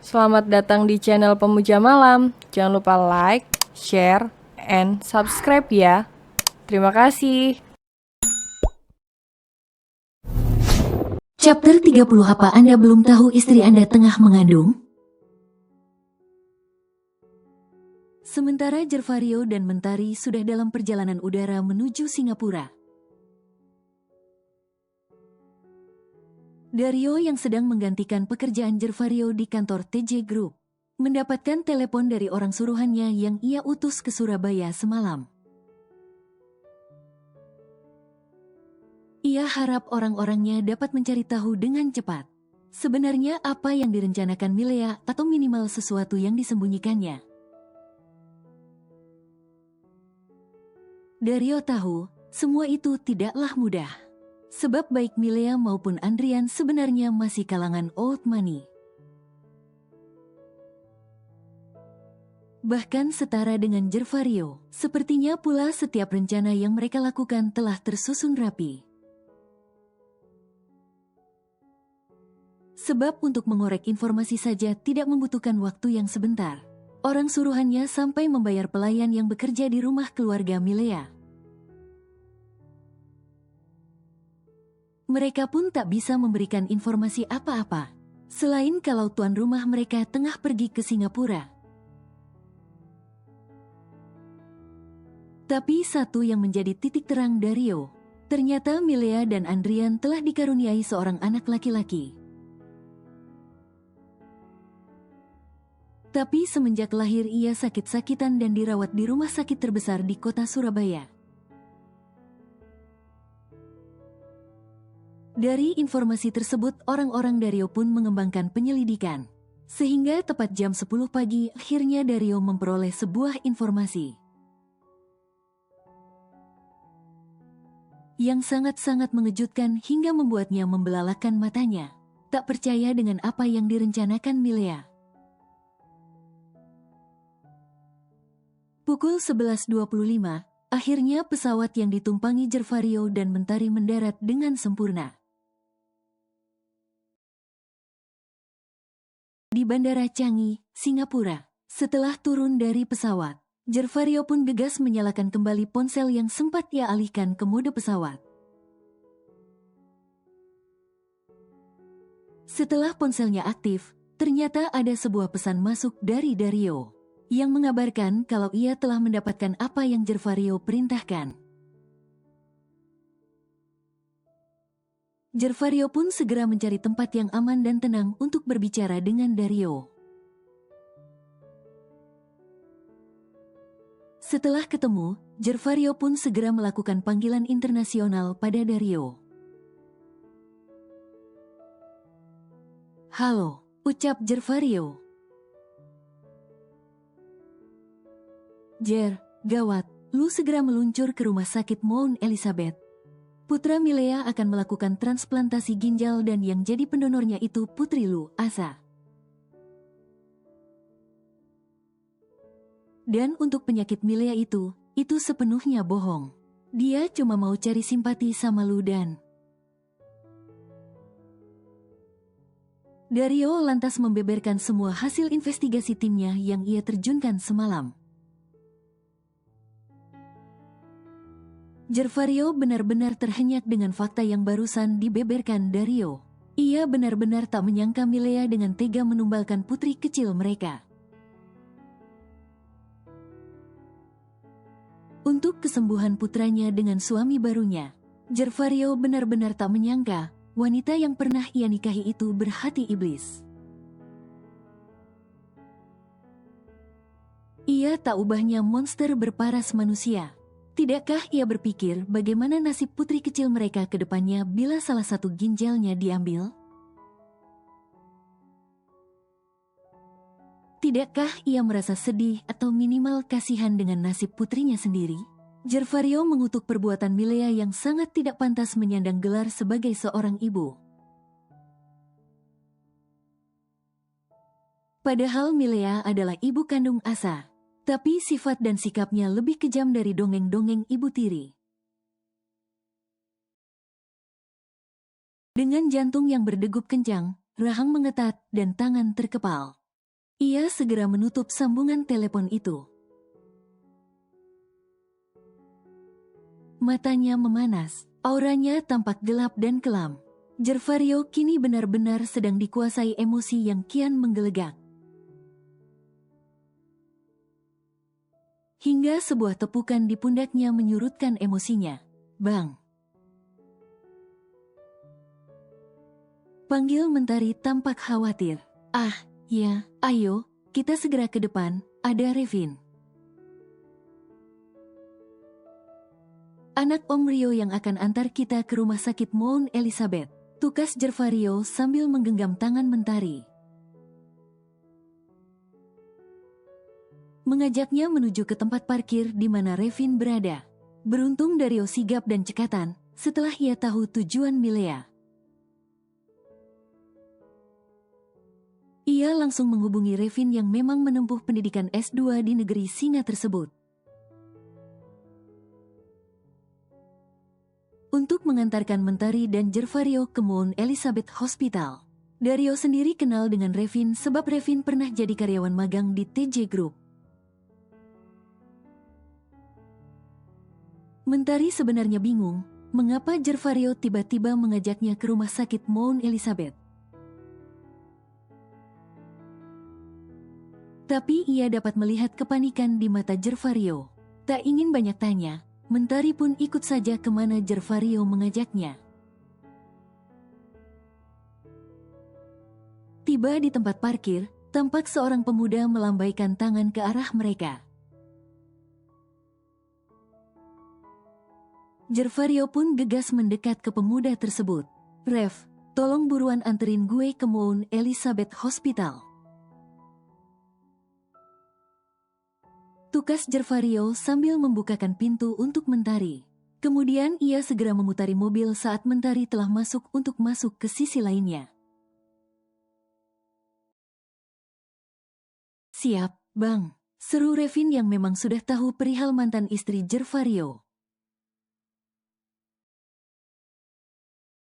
Selamat datang di channel Pemuja Malam. Jangan lupa like, share, and subscribe ya. Terima kasih. Chapter 30. Apa Anda belum tahu istri Anda tengah mengandung? Sementara Jervario dan Mentari sudah dalam perjalanan udara menuju Singapura. Dario yang sedang menggantikan pekerjaan Jervario di kantor TJ Group mendapatkan telepon dari orang suruhannya yang ia utus ke Surabaya semalam. Ia harap orang-orangnya dapat mencari tahu dengan cepat sebenarnya apa yang direncanakan Milea atau minimal sesuatu yang disembunyikannya. Dario tahu semua itu tidaklah mudah. Sebab baik Milea maupun Andrian sebenarnya masih kalangan old money. Bahkan setara dengan Jervario, sepertinya pula setiap rencana yang mereka lakukan telah tersusun rapi. Sebab untuk mengorek informasi saja tidak membutuhkan waktu yang sebentar. Orang suruhannya sampai membayar pelayan yang bekerja di rumah keluarga Milea. Mereka pun tak bisa memberikan informasi apa-apa, selain kalau tuan rumah mereka tengah pergi ke Singapura. Tapi satu yang menjadi titik terang Dario, ternyata Milea dan Andrian telah dikaruniai seorang anak laki-laki. Tapi semenjak lahir ia sakit-sakitan dan dirawat di rumah sakit terbesar di kota Surabaya. Dari informasi tersebut, orang-orang Dario pun mengembangkan penyelidikan. Sehingga tepat jam 10 pagi, akhirnya Dario memperoleh sebuah informasi yang sangat-sangat mengejutkan hingga membuatnya membelalakan matanya. Tak percaya dengan apa yang direncanakan Milea. Pukul 11.25, akhirnya pesawat yang ditumpangi Jervario dan Mentari mendarat dengan sempurna di Bandara Changi, Singapura. Setelah turun dari pesawat, Jervario pun gegas menyalakan kembali ponsel yang sempat ia alihkan ke mode pesawat. Setelah ponselnya aktif, ternyata ada sebuah pesan masuk dari Dario yang mengabarkan kalau ia telah mendapatkan apa yang Jervario perintahkan. Jervario pun segera mencari tempat yang aman dan tenang untuk berbicara dengan Dario. Setelah ketemu, Jervario pun segera melakukan panggilan internasional pada Dario. "Halo," ucap Jervario. "Jer, gawat, lu segera meluncur ke rumah sakit Mount Elizabeth. Putra Milea akan melakukan transplantasi ginjal dan yang jadi pendonornya itu putri lu, Asa. Dan untuk penyakit Milea itu sepenuhnya bohong. Dia cuma mau cari simpati sama lu dan..." Dario lantas membeberkan semua hasil investigasi timnya yang ia terjunkan semalam. Jervario benar-benar terhenyak dengan fakta yang barusan dibeberkan Dario. Ia benar-benar tak menyangka Milea dengan tega menumbalkan putri kecil mereka. Untuk kesembuhan putranya dengan suami barunya, Jervario benar-benar tak menyangka wanita yang pernah ia nikahi itu berhati iblis. Ia tak ubahnya monster berparas manusia. Tidakkah ia berpikir bagaimana nasib putri kecil mereka ke depannya bila salah satu ginjalnya diambil? Tidakkah ia merasa sedih atau minimal kasihan dengan nasib putrinya sendiri? Jervario mengutuk perbuatan Milea yang sangat tidak pantas menyandang gelar sebagai seorang ibu. Padahal Milea adalah ibu kandung Asa. Tapi sifat dan sikapnya lebih kejam dari dongeng-dongeng ibu tiri. Dengan jantung yang berdegup kencang, rahang mengetat, dan tangan terkepal, Ia segera menutup sambungan telepon itu. Matanya memanas, auranya tampak gelap dan kelam. Gervario kini benar-benar sedang dikuasai emosi yang kian menggelegak. Hingga sebuah tepukan di pundaknya menyurutkan emosinya. "Bang!" panggil Mentari tampak khawatir. "Ah, ya, ayo, kita segera ke depan, ada Revin. Anak Om Rio yang akan antar kita ke rumah sakit Mount Elizabeth," tukas Gervario sambil menggenggam tangan Mentari. Mengajaknya menuju ke tempat parkir di mana Revin berada. Beruntung Dario sigap dan cekatan setelah ia tahu tujuan Milea. Ia langsung menghubungi Revin yang memang menempuh pendidikan S2 di negeri singa tersebut. Untuk mengantarkan Mentari dan Gervario ke Mount Elizabeth Hospital. Dario sendiri kenal dengan Revin sebab Revin pernah jadi karyawan magang di TJ Group. Mentari sebenarnya bingung, mengapa Gervario tiba-tiba mengajaknya ke rumah sakit Mount Elizabeth. Tapi ia dapat melihat kepanikan di mata Gervario. Tak ingin banyak tanya, Mentari pun ikut saja kemana Gervario mengajaknya. Tiba di tempat parkir, tampak seorang pemuda melambaikan tangan ke arah mereka. Gervario pun gegas mendekat ke pemuda tersebut. "Rev, tolong buruan anterin gue ke Mount Elizabeth Hospital," tukas Gervario sambil membukakan pintu untuk Mentari. Kemudian ia segera memutari mobil saat Mentari telah masuk untuk masuk ke sisi lainnya. "Siap, Bang," seru Revin yang memang sudah tahu perihal mantan istri Gervario.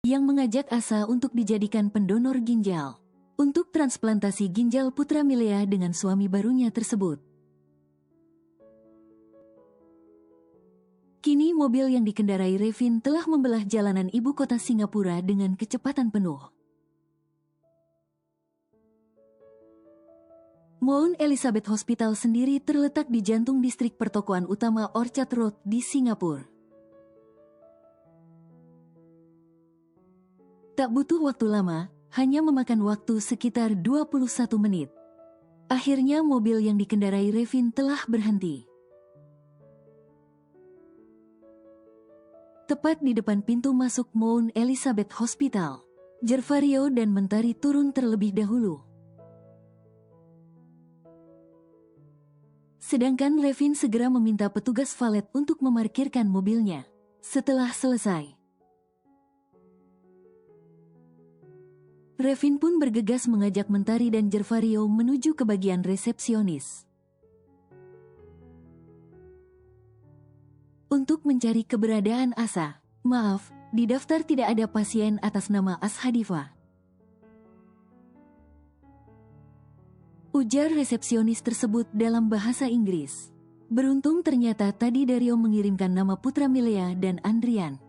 Yang mengajak Asa untuk dijadikan pendonor ginjal. Untuk transplantasi ginjal putra Milea dengan suami barunya tersebut. Kini mobil yang dikendarai Revin telah membelah jalanan ibu kota Singapura dengan kecepatan penuh. Mount Elizabeth Hospital sendiri terletak di jantung distrik pertokoan utama Orchard Road di Singapura. Tak butuh waktu lama, hanya memakan waktu sekitar 21 menit. Akhirnya mobil yang dikendarai Revin telah berhenti. Tepat di depan pintu masuk Mount Elizabeth Hospital, Gervario dan Mentari turun terlebih dahulu. Sedangkan Revin segera meminta petugas valet untuk memarkirkan mobilnya. Setelah selesai, Revin pun bergegas mengajak Mentari dan Gervario menuju ke bagian resepsionis. Untuk mencari keberadaan Asa. "Maaf, di daftar tidak ada pasien atas nama Ashadifa," ujar resepsionis tersebut dalam bahasa Inggris. Beruntung ternyata tadi Dario mengirimkan nama putra Milea dan Andrian.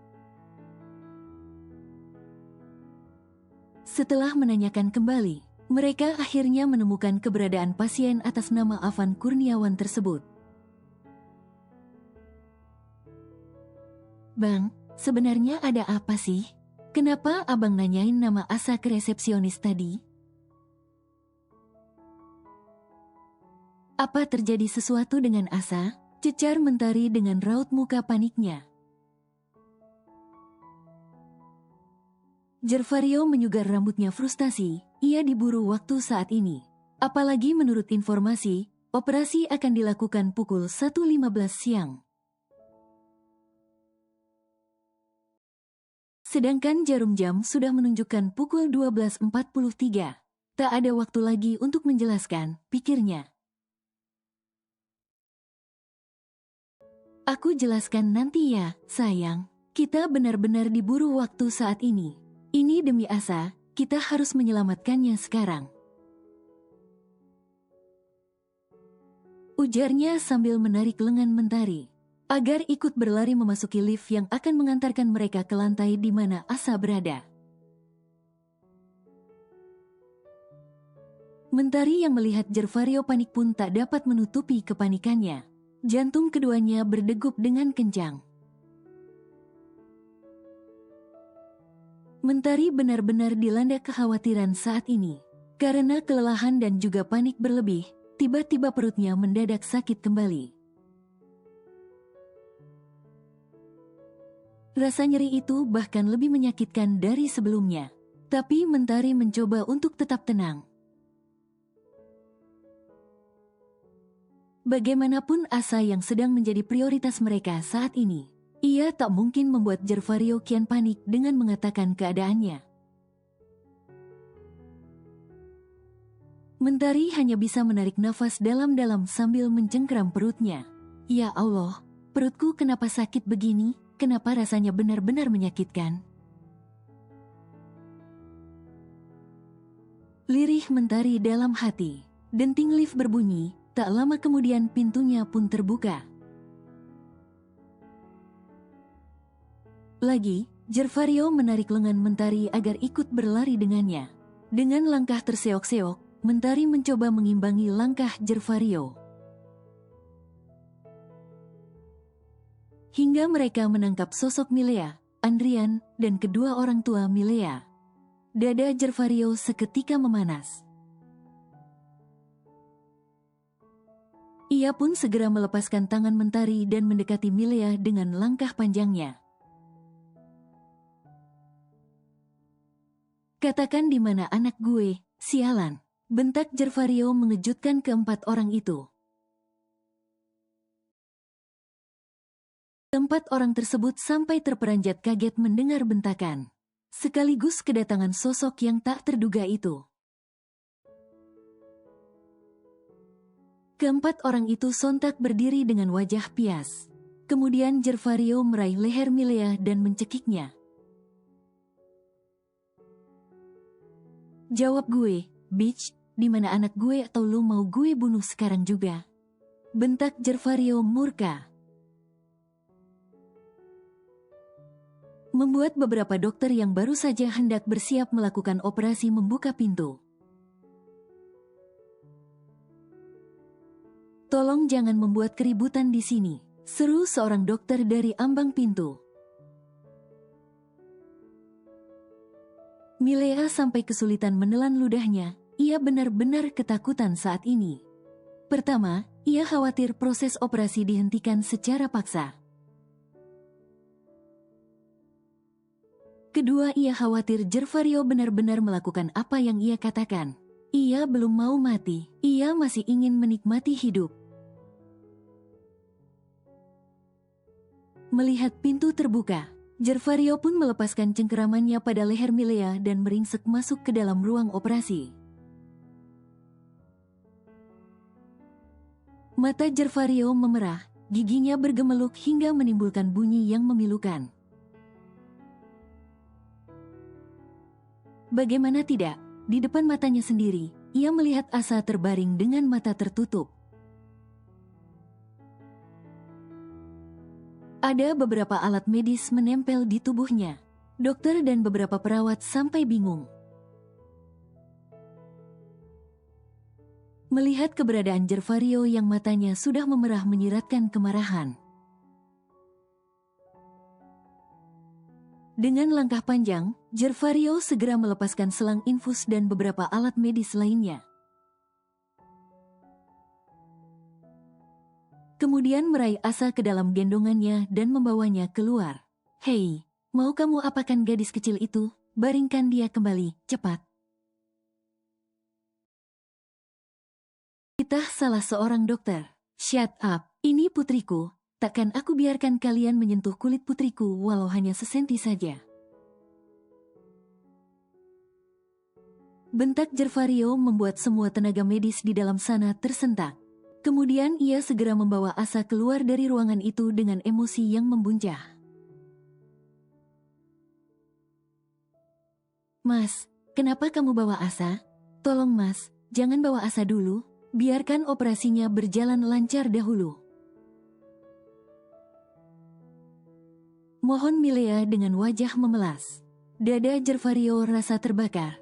Setelah menanyakan kembali, mereka akhirnya menemukan keberadaan pasien atas nama Avan Kurniawan tersebut. "Bang, sebenarnya ada apa sih? Kenapa abang nanyain nama Asa ke resepsionis tadi? Apa terjadi sesuatu dengan Asa?" cecar Mentari dengan raut muka paniknya. Gervario menyugar rambutnya frustasi, ia diburu waktu saat ini. Apalagi menurut informasi, operasi akan dilakukan pukul 1.15 siang. Sedangkan jarum jam sudah menunjukkan pukul 12.43. Tak ada waktu lagi untuk menjelaskan, pikirnya. "Aku jelaskan nanti ya, sayang. Kita benar-benar diburu waktu saat ini. Ini demi Asa, kita harus menyelamatkannya sekarang." ujarnya sambil menarik lengan Mentari agar ikut berlari memasuki lift yang akan mengantarkan mereka ke lantai di mana Asa berada. Mentari yang melihat Jervario panik pun tak dapat menutupi kepanikannya. Jantung keduanya berdegup dengan kencang. Mentari benar-benar dilanda kekhawatiran saat ini. Karena kelelahan dan juga panik berlebih, tiba-tiba perutnya mendadak sakit kembali. Rasa nyeri itu bahkan lebih menyakitkan dari sebelumnya. Tapi Mentari mencoba untuk tetap tenang. Bagaimanapun Asa yang sedang menjadi prioritas mereka saat ini, ia tak mungkin membuat Jervario kian panik dengan mengatakan keadaannya. Mentari hanya bisa menarik nafas dalam-dalam sambil mencengkeram perutnya. Ya Allah, perutku kenapa sakit begini? Kenapa rasanya benar-benar menyakitkan? Lirih Mentari dalam hati. Denting lift berbunyi, tak lama kemudian pintunya pun terbuka. Lagi, Jervario menarik lengan Mentari agar ikut berlari dengannya. Dengan langkah terseok-seok, Mentari mencoba mengimbangi langkah Jervario. Hingga mereka menangkap sosok Milea, Andrian, dan kedua orang tua Milea. Dada Jervario seketika memanas. Ia pun segera melepaskan tangan Mentari dan mendekati Milea dengan langkah panjangnya. Katakan di mana anak gue, sialan, bentak Jervario mengejutkan keempat orang itu. Keempat orang tersebut sampai terperanjat kaget mendengar bentakan, sekaligus kedatangan sosok yang tak terduga itu. Keempat orang itu sontak berdiri dengan wajah pias. Kemudian Jervario meraih leher Milea dan mencekiknya. Jawab gue, bitch, di mana anak gue atau lu mau gue bunuh sekarang juga? Bentak Jervario murka. Membuat beberapa dokter yang baru saja hendak bersiap melakukan operasi membuka pintu. Tolong jangan membuat keributan di sini, seru seorang dokter dari ambang pintu. Milea sampai kesulitan menelan ludahnya, ia benar-benar ketakutan saat ini. Pertama, ia khawatir proses operasi dihentikan secara paksa. Kedua, ia khawatir Jervario benar-benar melakukan apa yang ia katakan. Ia belum mau mati, ia masih ingin menikmati hidup. Melihat pintu terbuka, Jervario pun melepaskan cengkeramannya pada leher Milea dan meringsek masuk ke dalam ruang operasi. Mata Jervario memerah, giginya bergemeluk hingga menimbulkan bunyi yang memilukan. Bagaimana tidak, di depan matanya sendiri, ia melihat Asa terbaring dengan mata tertutup. Ada beberapa alat medis menempel di tubuhnya. Dokter dan beberapa perawat sampai bingung. Melihat keberadaan Jervario yang matanya sudah memerah menyiratkan kemarahan. Dengan langkah panjang, Jervario segera melepaskan selang infus dan beberapa alat medis lainnya. Kemudian meraih Asa ke dalam gendongannya dan membawanya keluar. Hei, mau kamu apakan gadis kecil itu? Baringkan dia kembali, cepat. Kita salah seorang dokter. Shut up, ini putriku. Takkan aku biarkan kalian menyentuh kulit putriku walau hanya sesenti saja. Bentak Jervario membuat semua tenaga medis di dalam sana tersentak. Kemudian ia segera membawa Asa keluar dari ruangan itu dengan emosi yang membuncah. Mas, kenapa kamu bawa Asa? Tolong mas, jangan bawa Asa dulu. Biarkan operasinya berjalan lancar dahulu. Mohon Milea dengan wajah memelas. Dada Gervario rasa terbakar.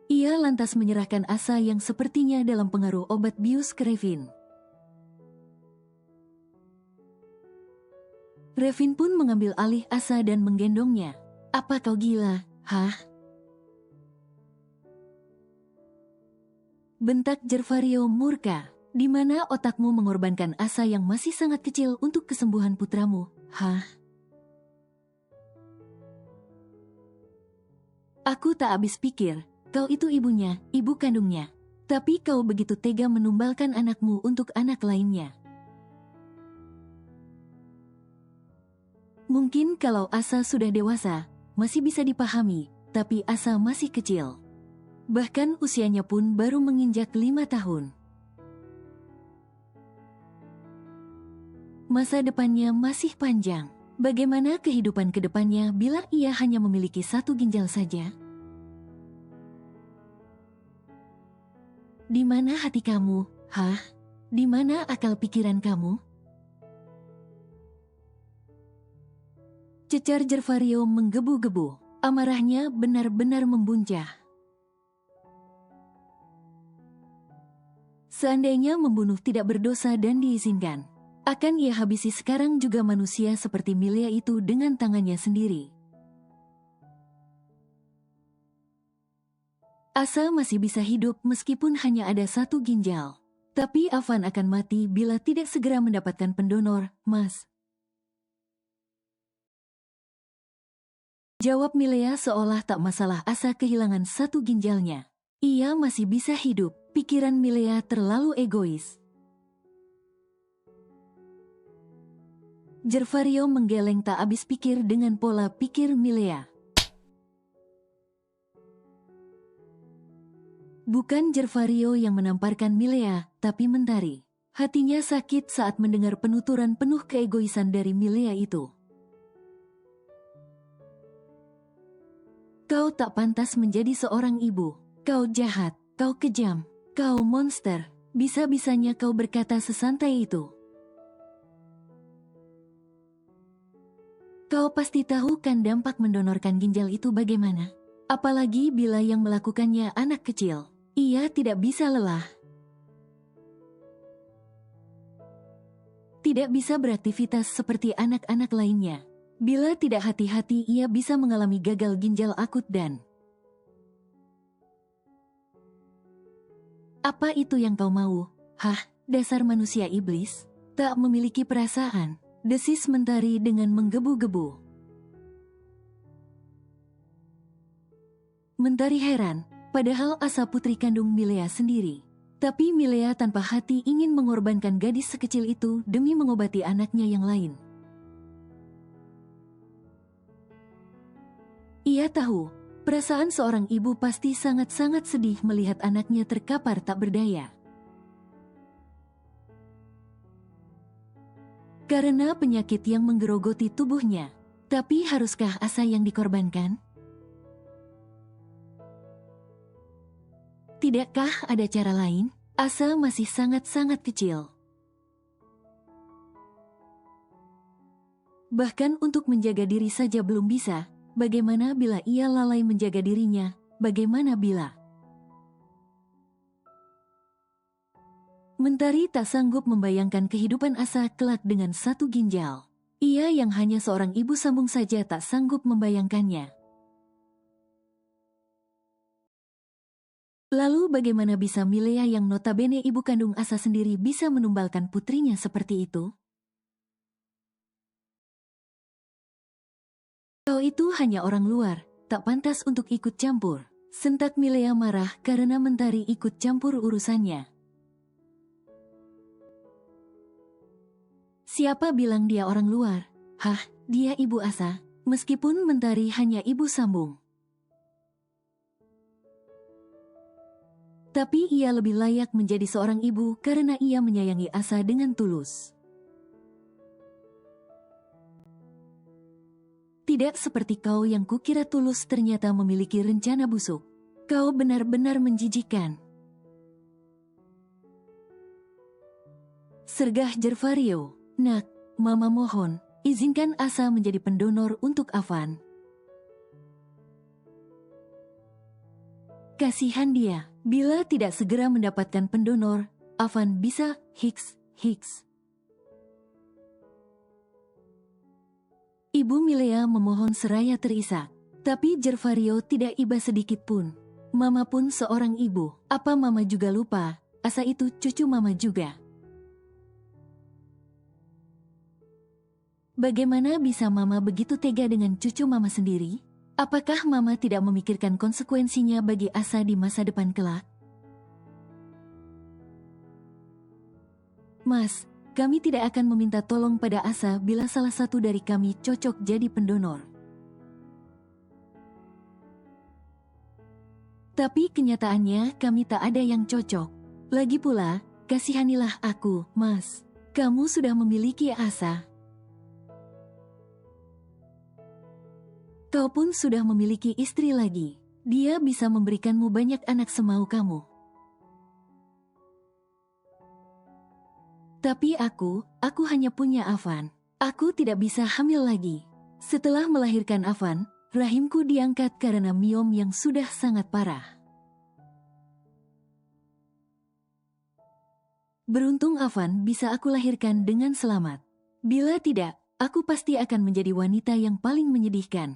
Ia lantas menyerahkan Asa yang sepertinya dalam pengaruh obat bius ke Revin. Revin pun mengambil alih Asa dan menggendongnya. Apa kau gila, hah? Bentak Gervario murka. Di mana otakmu mengorbankan Asa yang masih sangat kecil untuk kesembuhan putramu, hah? Aku tak habis pikir, kau itu ibunya, ibu kandungnya. Tapi kau begitu tega menumbalkan anakmu untuk anak lainnya. Mungkin kalau Asa sudah dewasa, masih bisa dipahami, tapi Asa masih kecil. Bahkan usianya pun baru menginjak 5 tahun. Masa depannya masih panjang. Bagaimana kehidupan ke depannya bila ia hanya memiliki 1 ginjal saja? Di mana hati kamu, hah? Di mana akal pikiran kamu? Cecar Gervario menggebu-gebu. Amarahnya benar-benar membuncah. Seandainya membunuh tidak berdosa dan diizinkan, akan ia habisi sekarang juga manusia seperti Milea itu dengan tangannya sendiri. Asa masih bisa hidup meskipun hanya ada 1 ginjal. Tapi Avan akan mati bila tidak segera mendapatkan pendonor, Mas. Jawab Milea seolah tak masalah Asa kehilangan 1 ginjalnya. Ia masih bisa hidup, pikiran Milea terlalu egois. Gervario menggeleng tak habis pikir dengan pola pikir Milea. Bukan Gervario yang menamparkan Milea, tapi Mentari. Hatinya sakit saat mendengar penuturan penuh keegoisan dari Milea itu. Kau tak pantas menjadi seorang ibu. Kau jahat, kau kejam, kau monster. Bisa-bisanya kau berkata sesantai itu. Kau pasti tahu kan dampak mendonorkan ginjal itu bagaimana? Apalagi bila yang melakukannya anak kecil. Ia tidak bisa lelah. Tidak bisa beraktivitas seperti anak-anak lainnya. Bila tidak hati-hati ia bisa mengalami gagal ginjal akut dan... Apa itu yang kau mau? Hah, dasar manusia iblis? Tak memiliki perasaan. Desis Mentari dengan menggebu-gebu. Mentari heran, padahal Asa putri kandung Milea sendiri. Tapi Milea tanpa hati ingin mengorbankan gadis sekecil itu demi mengobati anaknya yang lain. Ia tahu, perasaan seorang ibu pasti sangat-sangat sedih melihat anaknya terkapar tak berdaya. Karena penyakit yang menggerogoti tubuhnya. Tapi haruskah Asa yang dikorbankan? Tidakkah ada cara lain? Asa masih sangat-sangat kecil. Bahkan untuk menjaga diri saja belum bisa. Bagaimana bila ia lalai menjaga dirinya? Bagaimana bila... Mentari tak sanggup membayangkan kehidupan Asa kelak dengan 1 ginjal. Ia yang hanya seorang ibu sambung saja tak sanggup membayangkannya. Lalu bagaimana bisa Milea yang notabene ibu kandung Asa sendiri bisa menumbalkan putrinya seperti itu? Kau itu hanya orang luar, tak pantas untuk ikut campur. Sentak Milea marah karena Mentari ikut campur urusannya. Siapa bilang dia orang luar? Hah, dia ibu Asa, meskipun Mentari hanya ibu sambung. Tapi ia lebih layak menjadi seorang ibu karena ia menyayangi Asa dengan tulus. Tidak seperti kau yang kukira tulus ternyata memiliki rencana busuk. Kau benar-benar menjijikkan. Sergah Jervario. Nak, Mama mohon, izinkan Asa menjadi pendonor untuk Avan. Kasihan dia, bila tidak segera mendapatkan pendonor, Avan bisa Hiks. Ibu Milea memohon seraya terisak, tapi Jervario tidak iba sedikit pun. Mama pun seorang ibu, apa Mama juga lupa, Asa itu cucu Mama juga. Bagaimana bisa Mama begitu tega dengan cucu Mama sendiri? Apakah Mama tidak memikirkan konsekuensinya bagi Asa di masa depan kelak? Mas, kami tidak akan meminta tolong pada Asa bila salah satu dari kami cocok jadi pendonor. Tapi kenyataannya kami tak ada yang cocok. Lagi pula, kasihanilah aku, Mas. Kamu sudah memiliki Asa. Kau pun sudah memiliki istri lagi. Dia bisa memberikanmu banyak anak semau kamu. Tapi aku hanya punya Avan. Aku tidak bisa hamil lagi. Setelah melahirkan Avan, rahimku diangkat karena miom yang sudah sangat parah. Beruntung Avan bisa aku lahirkan dengan selamat. Bila tidak, aku pasti akan menjadi wanita yang paling menyedihkan.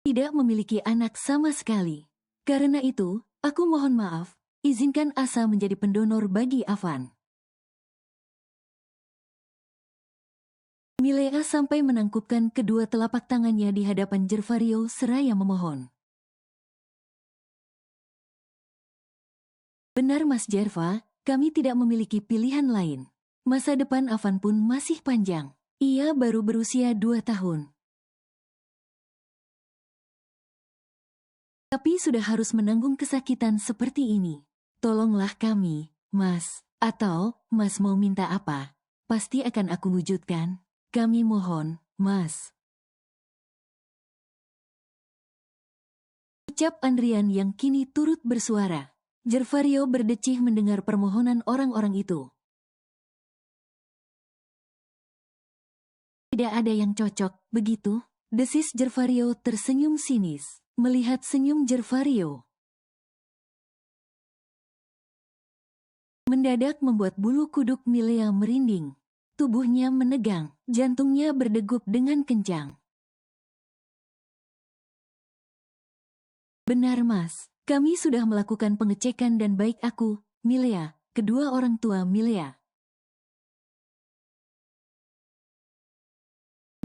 Tidak memiliki anak sama sekali. Karena itu, aku mohon maaf, izinkan Asa menjadi pendonor bagi Avan. Milea sampai menangkupkan kedua telapak tangannya di hadapan Jervario seraya memohon. Benar Mas Jerva, kami tidak memiliki pilihan lain. Masa depan Avan pun masih panjang. Ia baru berusia 2 tahun. Tapi sudah harus menanggung kesakitan seperti ini. Tolonglah kami, Mas. Atau, Mas mau minta apa? Pasti akan aku wujudkan. Kami mohon, Mas. Ucap Andrian yang kini turut bersuara. Jervario berdecih mendengar permohonan orang-orang itu. Tidak ada yang cocok, begitu? Desis Jervario tersenyum sinis. Melihat senyum Jervario, mendadak membuat bulu kuduk Milea merinding. Tubuhnya menegang, jantungnya berdegup dengan kencang. Benar Mas, kami sudah melakukan pengecekan dan baik aku, Milea, kedua orang tua Milea.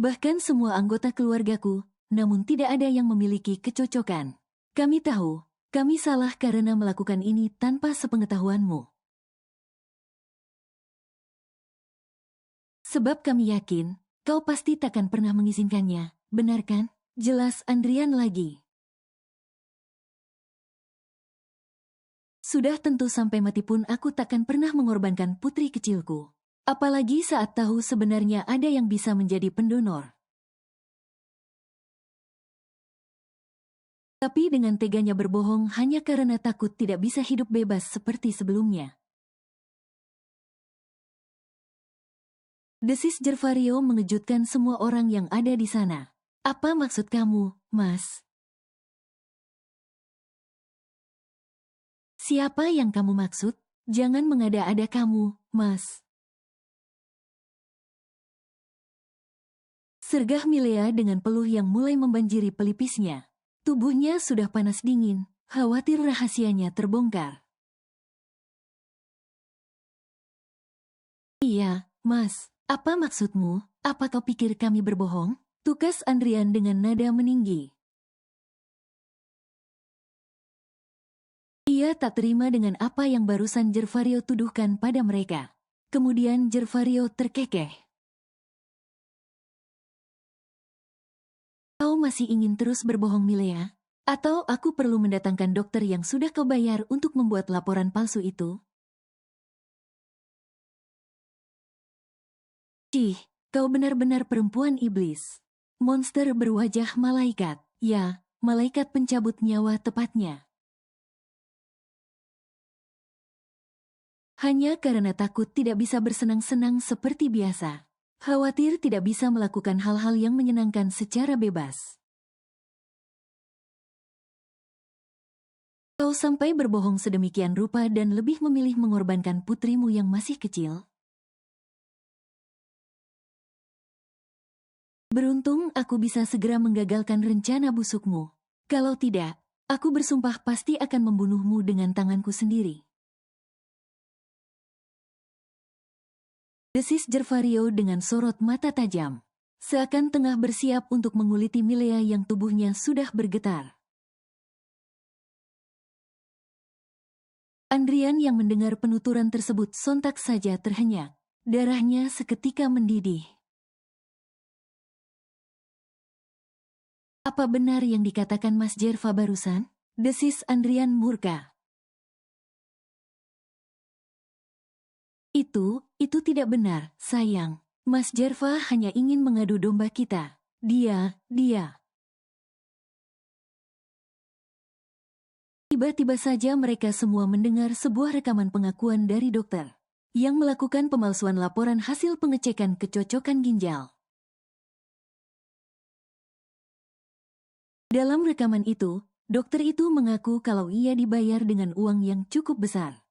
Bahkan semua anggota keluargaku, namun tidak ada yang memiliki kecocokan. Kami tahu, kami salah karena melakukan ini tanpa sepengetahuanmu. Sebab kami yakin, kau pasti takkan pernah mengizinkannya, benar kan? Jelas Andrian lagi. Sudah tentu sampai mati pun aku takkan pernah mengorbankan putri kecilku. Apalagi saat tahu sebenarnya ada yang bisa menjadi pendonor. Tapi dengan teganya berbohong hanya karena takut tidak bisa hidup bebas seperti sebelumnya. Desis Jervario mengejutkan semua orang yang ada di sana. Apa maksud kamu, Mas? Siapa yang kamu maksud? Jangan mengada-ada kamu, Mas. Sergah Milea dengan peluh yang mulai membanjiri pelipisnya. Tubuhnya sudah panas dingin, khawatir rahasianya terbongkar. Iya, Mas, apa maksudmu? Apa kau pikir kami berbohong? Tukas Andrian dengan nada meninggi. Ia tak terima dengan apa yang barusan Jervario tuduhkan pada mereka. Kemudian Jervario terkekeh. Kau masih ingin terus berbohong Milea? Atau aku perlu mendatangkan dokter yang sudah kau bayar untuk membuat laporan palsu itu? Cih, kau benar-benar perempuan iblis. Monster berwajah malaikat. Ya, malaikat pencabut nyawa tepatnya. Hanya karena takut tidak bisa bersenang-senang seperti biasa. Khawatir tidak bisa melakukan hal-hal yang menyenangkan secara bebas. Kau sampai berbohong sedemikian rupa dan lebih memilih mengorbankan putrimu yang masih kecil? Beruntung aku bisa segera menggagalkan rencana busukmu. Kalau tidak, aku bersumpah pasti akan membunuhmu dengan tanganku sendiri. Desis Gervario dengan sorot mata tajam. Seakan tengah bersiap untuk menguliti Milea yang tubuhnya sudah bergetar. Andrian yang mendengar penuturan tersebut sontak saja terhenyak. Darahnya seketika mendidih. Apa benar yang dikatakan Mas Jerva barusan? Desis Andrian murka. Itu tidak benar, sayang. Mas Jerva hanya ingin mengadu domba kita. Dia. Tiba-tiba saja mereka semua mendengar sebuah rekaman pengakuan dari dokter yang melakukan pemalsuan laporan hasil pengecekan kecocokan ginjal. Dalam rekaman itu, dokter itu mengaku kalau ia dibayar dengan uang yang cukup besar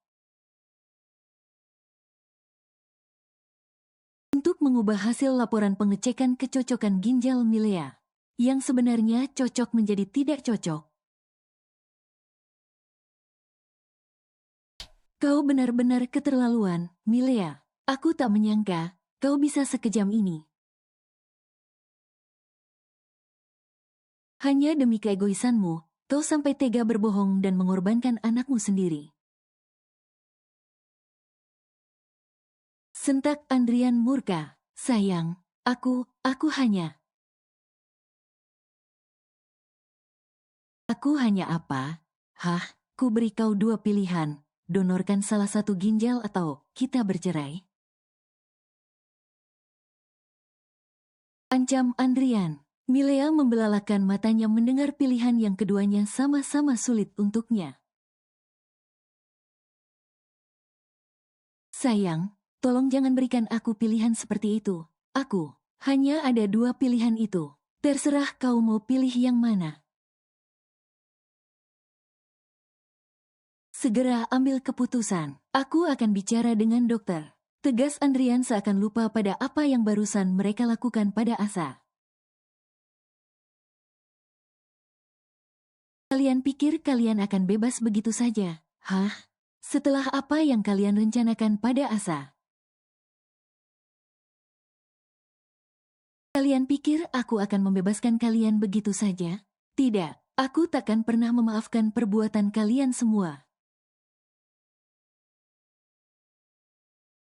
untuk mengubah hasil laporan pengecekan kecocokan ginjal Milea, yang sebenarnya cocok menjadi tidak cocok. Kau benar-benar keterlaluan, Milea. Aku tak menyangka kau bisa sekejam ini. Hanya demi keegoisanmu, kau sampai tega berbohong dan mengorbankan anakmu sendiri. Sentak Andrian murka. Sayang, aku hanya... Aku hanya apa? Hah, ku beri kau dua pilihan. Donorkan salah satu ginjal atau kita bercerai. Ancam Andrian. Milea membelalakan matanya mendengar pilihan yang keduanya sama-sama sulit untuknya. Sayang, tolong jangan berikan aku pilihan seperti itu. Aku hanya ada dua pilihan itu. Terserah kau mau pilih yang mana. Segera ambil keputusan. Aku akan bicara dengan dokter. Tegas Andrian seakan lupa pada apa yang barusan mereka lakukan pada Asa. Kalian pikir kalian akan bebas begitu saja? Hah? Setelah apa yang kalian rencanakan pada Asa? Kalian pikir aku akan membebaskan kalian begitu saja? Tidak, aku takkan pernah memaafkan perbuatan kalian semua.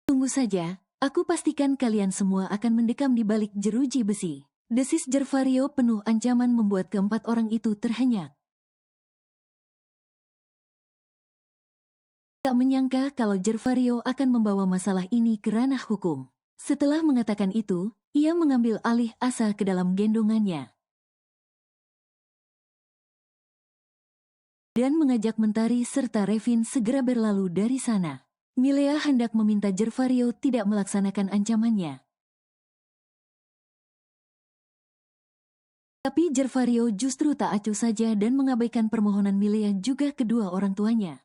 Tunggu saja, aku pastikan kalian semua akan mendekam di balik jeruji besi. Desis Gervario penuh ancaman membuat keempat orang itu terhenyak. Tak menyangka kalau Gervario akan membawa masalah ini ke ranah hukum. Setelah mengatakan itu, ia mengambil alih Asa ke dalam gendongannya dan mengajak Mentari serta Revin segera berlalu dari sana. Milea hendak meminta Gervario tidak melaksanakan ancamannya. Tapi Gervario justru tak acuh saja dan mengabaikan permohonan Milea juga kedua orang tuanya.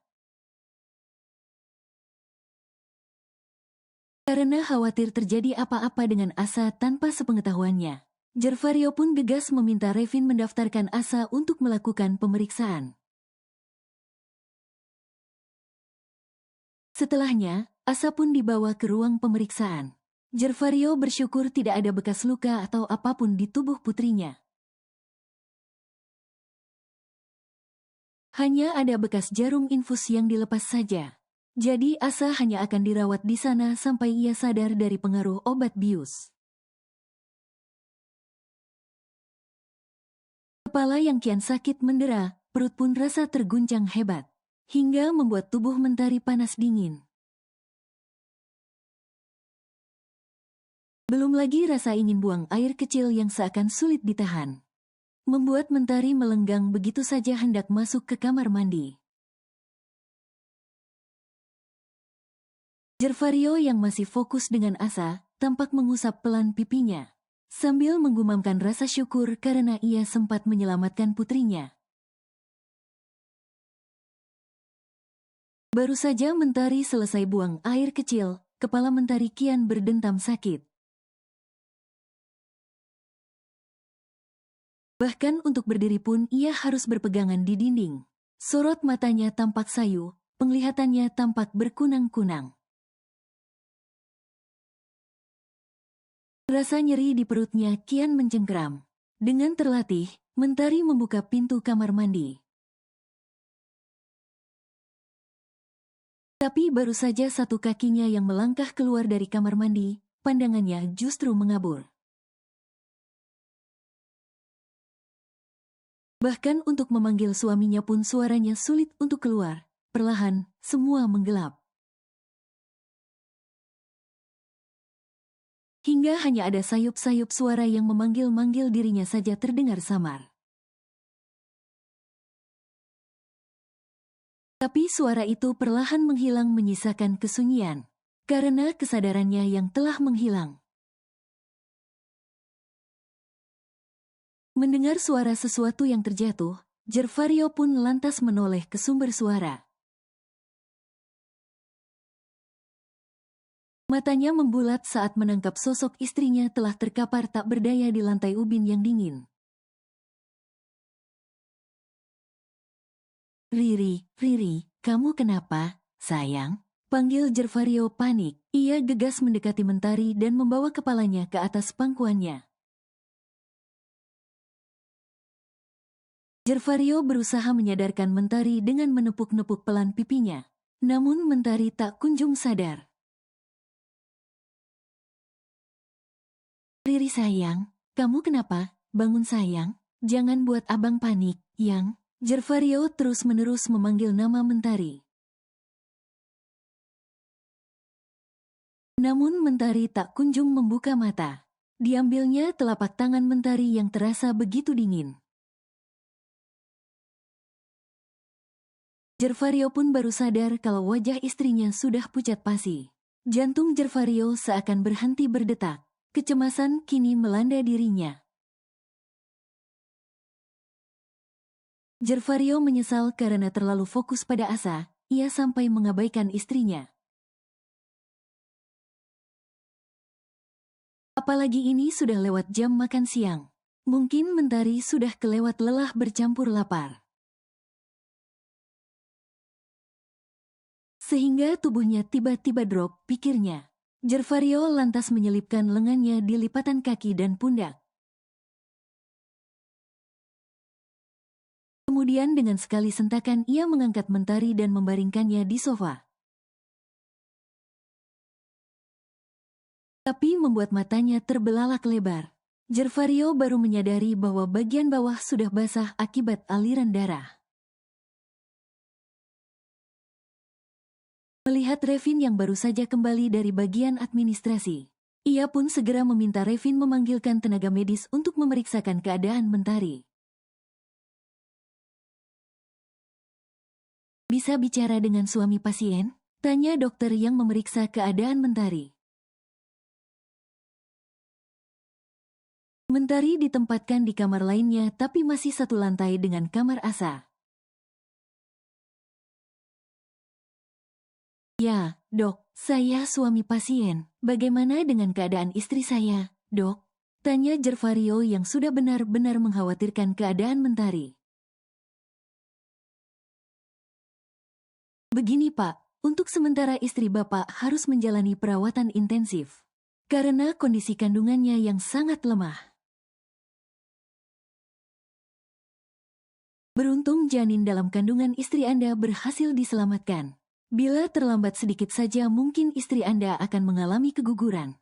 Karena khawatir terjadi apa-apa dengan Asa tanpa sepengetahuannya, Gervario pun gegas meminta Revin mendaftarkan Asa untuk melakukan pemeriksaan. Setelahnya, Asa pun dibawa ke ruang pemeriksaan. Gervario bersyukur tidak ada bekas luka atau apapun di tubuh putrinya. Hanya ada bekas jarum infus yang dilepas saja. Jadi Asa hanya akan dirawat di sana sampai ia sadar dari pengaruh obat bius. Kepala yang kian sakit mendera, perut pun rasa terguncang hebat, hingga membuat tubuh Mentari panas dingin. Belum lagi rasa ingin buang air kecil yang seakan sulit ditahan. membuat Mentari melenggang begitu saja hendak masuk ke kamar mandi. Gervario yang masih fokus dengan Asa, tampak mengusap pelan pipinya, sambil menggumamkan rasa syukur karena ia sempat menyelamatkan putrinya. Baru saja Mentari selesai buang air kecil, kepala Mentari kian berdentam sakit. Bahkan untuk berdiri pun ia harus berpegangan di dinding. Sorot matanya tampak sayu, penglihatannya tampak berkunang-kunang. Rasa nyeri di perutnya kian mencengkeram. Dengan terlatih, Mentari membuka pintu kamar mandi. Tapi baru saja satu kakinya yang melangkah keluar dari kamar mandi, pandangannya justru mengabur. Bahkan untuk memanggil suaminya pun suaranya sulit untuk keluar. Perlahan, semua menggelap. Hingga hanya ada sayup-sayup suara yang memanggil-manggil dirinya saja terdengar samar. Tapi suara itu perlahan menghilang menyisakan kesunyian, karena kesadarannya yang telah menghilang. Mendengar suara sesuatu yang terjatuh, Gervario pun lantas menoleh ke sumber suara. Matanya membulat saat menangkap sosok istrinya telah terkapar tak berdaya di lantai ubin yang dingin. Riri, kamu kenapa, sayang? Panggil Gervario panik. Ia gegas mendekati Mentari dan membawa kepalanya ke atas pangkuannya. Gervario berusaha menyadarkan Mentari dengan menepuk-nepuk pelan pipinya. Namun Mentari tak kunjung sadar. Riri sayang, kamu kenapa? Bangun sayang, jangan buat abang panik, yang. Gervario terus-menerus memanggil nama Mentari. Namun Mentari tak kunjung membuka mata. Diambilnya telapak tangan Mentari yang terasa begitu dingin. Gervario pun baru sadar kalau wajah istrinya sudah pucat pasi. Jantung Gervario seakan berhenti berdetak. Kecemasan kini melanda dirinya. Gervario menyesal karena terlalu fokus pada Asa, ia sampai mengabaikan istrinya. Apalagi ini sudah lewat jam makan siang. Mungkin Mentari sudah kelewat lelah bercampur lapar. Sehingga tubuhnya tiba-tiba drop, pikirnya. Gervario lantas menyelipkan lengannya di lipatan kaki dan pundak. Kemudian dengan sekali sentakan ia mengangkat Mentari dan membaringkannya di sofa. Tapi membuat matanya terbelalak lebar. Gervario baru menyadari bahwa bagian bawah sudah basah akibat aliran darah. Melihat Revin yang baru saja kembali dari bagian administrasi, ia pun segera meminta Revin memanggilkan tenaga medis untuk memeriksakan keadaan Mentari. Bisa bicara dengan suami pasien? Tanya dokter yang memeriksa keadaan Mentari. Mentari ditempatkan di kamar lainnya tapi masih satu lantai dengan kamar Asa. Ya, dok, saya suami pasien. Bagaimana dengan keadaan istri saya, dok? Tanya Gervario yang sudah benar-benar mengkhawatirkan keadaan Mentari. Begini Pak, untuk sementara istri Bapak harus menjalani perawatan intensif. Karena kondisi kandungannya yang sangat lemah. Beruntung janin dalam kandungan istri Anda berhasil diselamatkan. Bila terlambat sedikit saja mungkin istri Anda akan mengalami keguguran.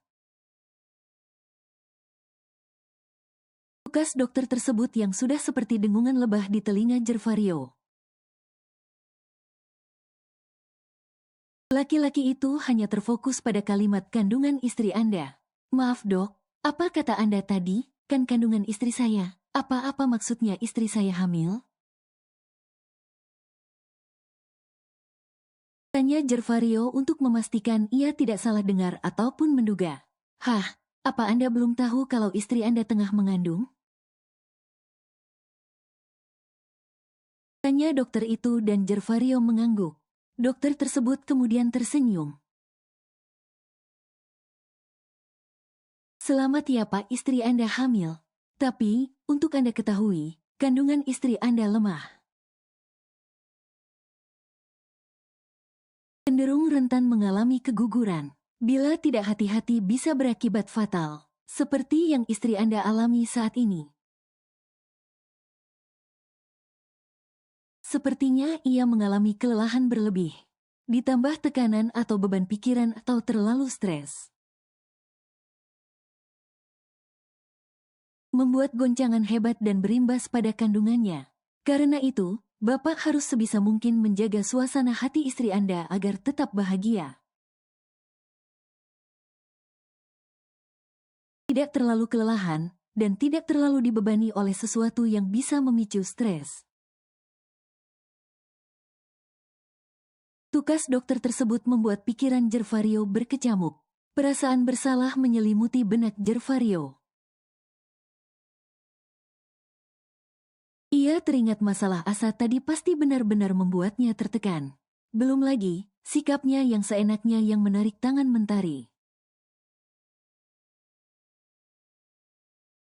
Tukas dokter tersebut yang sudah seperti dengungan lebah di telinga Gervario. Laki-laki itu hanya terfokus pada kalimat kandungan istri Anda. Maaf dok, apa kata Anda tadi? Kan kandungan istri saya. Apa-apa maksudnya istri saya hamil? Tanya Gervario untuk memastikan ia tidak salah dengar ataupun menduga. Hah, apa Anda belum tahu kalau istri Anda tengah mengandung? Tanya dokter itu dan Gervario mengangguk. Dokter tersebut kemudian tersenyum. Selamat ya Pak, istri Anda hamil. Tapi, untuk Anda ketahui, kandungan istri Anda lemah. Cenderung rentan mengalami keguguran. Bila tidak hati-hati bisa berakibat fatal, seperti yang istri Anda alami saat ini. Sepertinya ia mengalami kelelahan berlebih, ditambah tekanan atau beban pikiran atau terlalu stres. Membuat goncangan hebat dan berimbas pada kandungannya. Karena itu, Bapak harus sebisa mungkin menjaga suasana hati istri Anda agar tetap bahagia. Tidak terlalu kelelahan, dan tidak terlalu dibebani oleh sesuatu yang bisa memicu stres. Tukas dokter tersebut membuat pikiran Gervario berkecamuk. Perasaan bersalah menyelimuti benak Gervario. Ia teringat masalah Asa tadi pasti benar-benar membuatnya tertekan. Belum lagi, sikapnya yang seenaknya yang menarik tangan Mentari.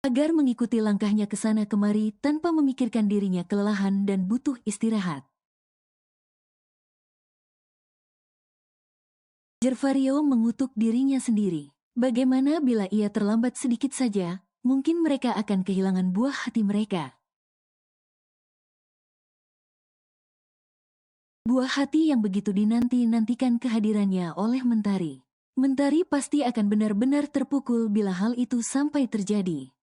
Agar mengikuti langkahnya ke sana kemari tanpa memikirkan dirinya kelelahan dan butuh istirahat. Gervario mengutuk dirinya sendiri. Bagaimana bila ia terlambat sedikit saja, mungkin mereka akan kehilangan buah hati mereka. Buah hati yang begitu dinanti-nantikan kehadirannya oleh Mentari. Mentari pasti akan benar-benar terpukul bila hal itu sampai terjadi.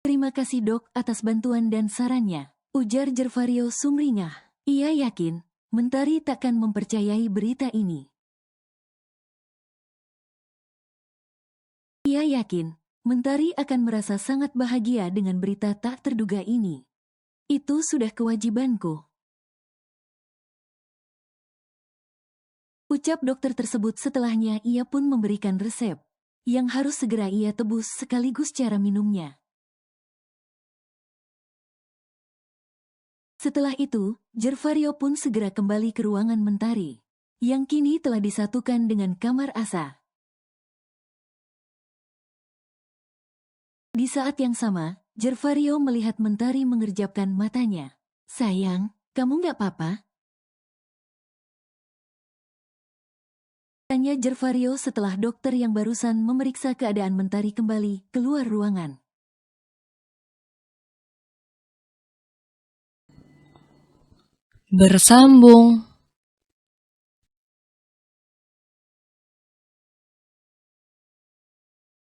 Terima kasih dok atas bantuan dan sarannya, ujar Gervario sumringah. Ia yakin, Mentari takkan mempercayai berita ini. Ia yakin, Mentari akan merasa sangat bahagia dengan berita tak terduga ini. Itu sudah kewajibanku. Ucap dokter tersebut setelahnya ia pun memberikan resep, yang harus segera ia tebus sekaligus cara minumnya. Setelah itu, Gervario pun segera kembali ke ruangan Mentari, yang kini telah disatukan dengan kamar Asa. Di saat yang sama, Gervario melihat Mentari mengerjapkan matanya. Sayang, kamu nggak apa-apa? Tanya Gervario setelah dokter yang barusan memeriksa keadaan Mentari kembali keluar ruangan. Bersambung.